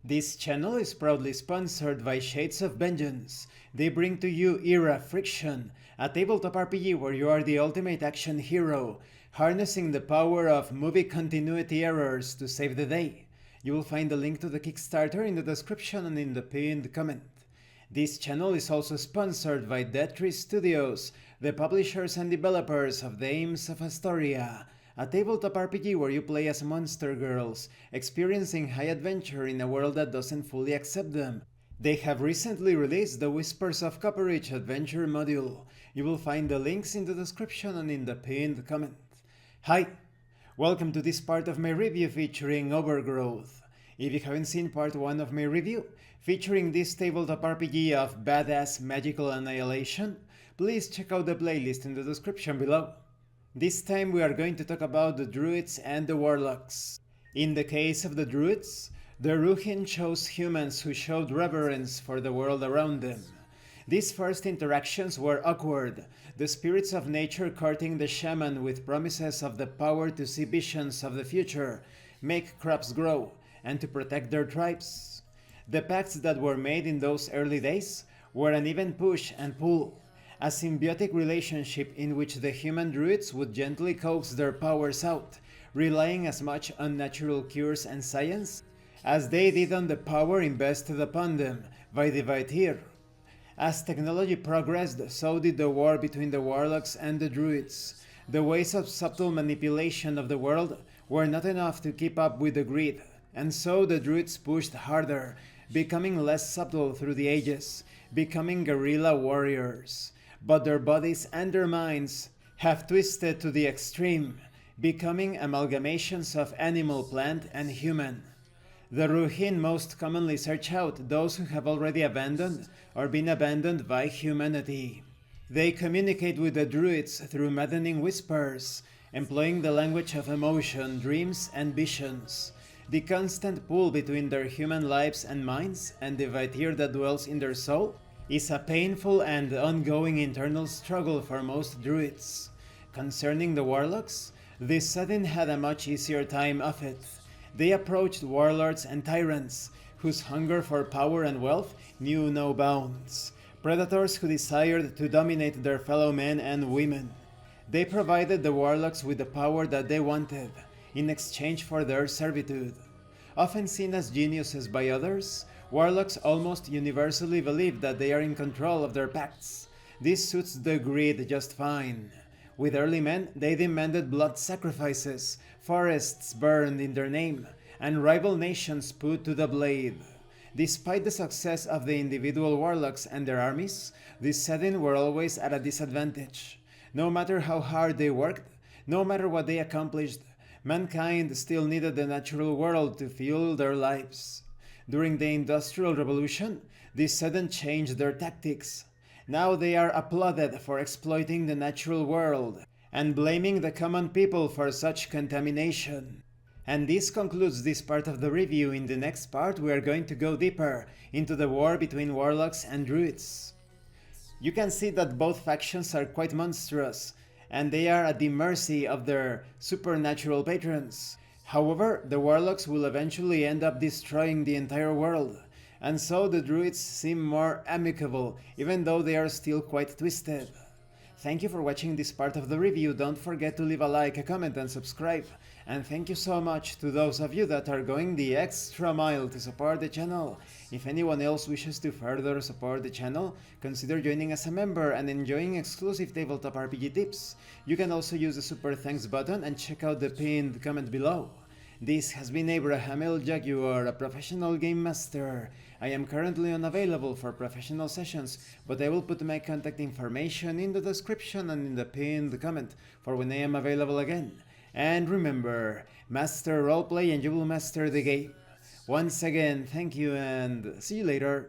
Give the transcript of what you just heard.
This channel is proudly sponsored by Shades of Vengeance. They bring to you Era Friction, a tabletop RPG where you are the ultimate action hero, harnessing the power of movie continuity errors to save the day. You will find the link to the Kickstarter in the description and in the pinned comment. This channel is also sponsored by Dead Tree Studios, the publishers and developers of Dames of Asstoria, a tabletop RPG where you play as monster girls, experiencing high adventure in a world that doesn't fully accept them. They have recently released the Whispers of Copperage adventure module. You will find the links in the description and in the pinned comment. Hi! Welcome to this part of my review featuring Overgrowth. If you haven't seen part 1 of my review, featuring this tabletop RPG of badass magical annihilation, please check out the playlist in the description below. This time we are going to talk about the Druids and the Warlocks. In the case of the Druids, the Ruhin chose humans who showed reverence for the world around them. These first interactions were awkward, the spirits of nature courting the shaman with promises of the power to see visions of the future, make crops grow, and to protect their tribes. The pacts that were made in those early days were an even push and pull, a symbiotic relationship in which the human druids would gently coax their powers out, relying as much on natural cures and science as they did on the power invested upon them by the Vaetir. As technology progressed, so did the war between the Warlocks and the Druids. The ways of subtle manipulation of the world were not enough to keep up with the greed, and so the Druids pushed harder, becoming less subtle through the ages, becoming guerrilla warriors. But their bodies and their minds have twisted to the extreme, becoming amalgamations of animal, plant, and human. The Ruhin most commonly search out those who have already abandoned or been abandoned by humanity. They communicate with the Druids through maddening whispers, employing the language of emotion, dreams, and visions. The constant pull between their human lives and minds and the Vaetir that dwells in their soul is a painful and ongoing internal struggle for most Druids. Concerning the Warlocks, this setting had a much easier time of it. They approached warlords and tyrants, whose hunger for power and wealth knew no bounds, predators who desired to dominate their fellow men and women. They provided the Warlocks with the power that they wanted, in exchange for their servitude. Often seen as geniuses by others, Warlocks almost universally believe that they are in control of their pacts. This suits the greed just fine. With early men, they demanded blood sacrifices, forests burned in their name, and rival nations put to the blade. Despite the success of the individual Warlocks and their armies, these setting were always at a disadvantage. No matter how hard they worked, no matter what they accomplished, mankind still needed the natural world to fuel their lives. During the Industrial Revolution, these sudden changed their tactics. Now they are applauded for exploiting the natural world and blaming the common people for such contamination. And this concludes this part of the review. In the next part we are going to go deeper into the war between Warlocks and Druids. You can see that both factions are quite monstrous, and they are at the mercy of their supernatural patrons. However, the Warlocks will eventually end up destroying the entire world, and so the Druids seem more amicable, even though they are still quite twisted. Thank you for watching this part of the review. Don't forget to leave a like, a comment, and subscribe. And thank you so much to those of you that are going the extra mile to support the channel. If anyone else wishes to further support the channel, consider joining as a member and enjoying exclusive tabletop RPG tips. You can also use the super thanks button and check out the pinned comment below. This has been Abraham L. Jaguar, a professional game master. I am currently unavailable for professional sessions, but I will put my contact information in the description and in the pinned comment for when I am available again. And remember, master roleplay and you will master the game. Once again, thank you and see you later.